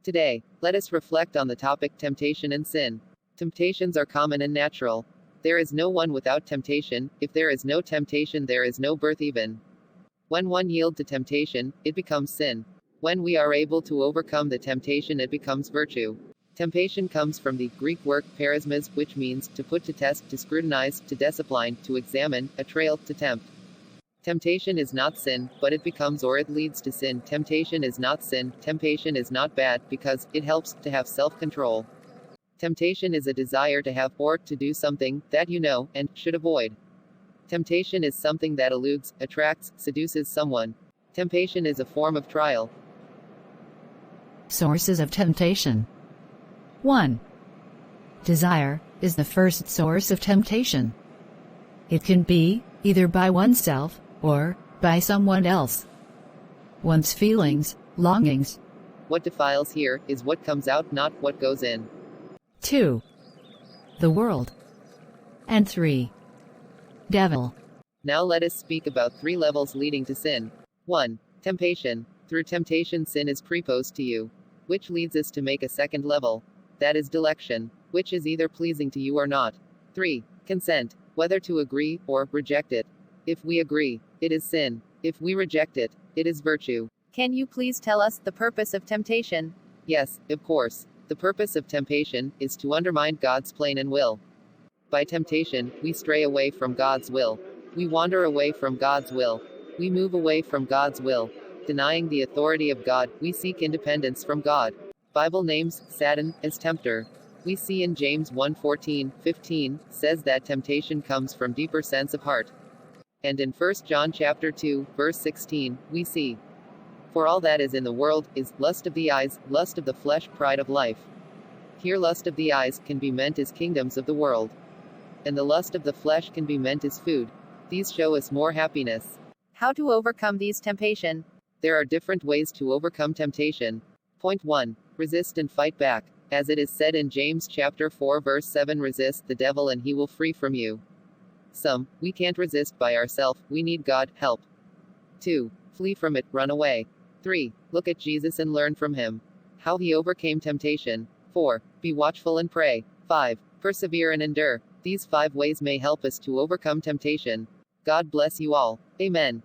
Today, let us reflect on the topic temptation and sin. Temptations are common and natural. There is no one without temptation. If there is no temptation, there is no birth even. When one yields to temptation, it becomes sin. When we are able to overcome the temptation, it becomes virtue. Temptation comes from the Greek word perismas, which means to put to test, to scrutinize, to discipline, to examine, a trail, to tempt. Temptation is not sin, but it becomes or it leads to sin. Temptation is not sin, temptation is not bad, because it helps to have self-control. Temptation is a desire to have or to do something that you know and should avoid. Temptation is something that eludes, attracts, seduces someone. Temptation is a form of trial. Sources of temptation. 1. Desire is the first source of temptation. It can be either by oneself or by someone else. One's feelings, longings. What defiles here is what comes out, not what goes in. 2. The world. And 3. Devil. Now let us speak about 3 levels leading to sin. 1. Temptation. Through temptation, sin is proposed to you, which leads us to make a second level. That is dilection, which is either pleasing to you or not. 3. Consent. Whether to agree or reject it. If we agree, it is sin. If we reject it, it is virtue. Can you please tell us the purpose of temptation? Yes, of course. The purpose of temptation is to undermine God's plan and will. By temptation, we stray away from God's will. We wander away from God's will. We move away from God's will. Denying the authority of God, we seek independence from God. Bible names Satan as tempter. We see in James 1:14-15 says that temptation comes from deeper sense of heart. And in 1 John chapter 2, verse 16, we see, for all that is in the world is lust of the eyes, lust of the flesh, pride of life. Here lust of the eyes can be meant as kingdoms of the world. And the lust of the flesh can be meant as food. These show us more happiness. How to overcome these temptation? There are different ways to overcome temptation. Point 1. Resist and fight back. As it is said in James chapter 4 verse 7, resist the devil and he will flee from you. We can't resist by ourselves, we need God, help. 2. Flee from it, run away. 3. Look at Jesus and learn from him. How he overcame temptation. 4. Be watchful and pray. 5. Persevere and endure. These 5 ways may help us to overcome temptation. God bless you all. Amen.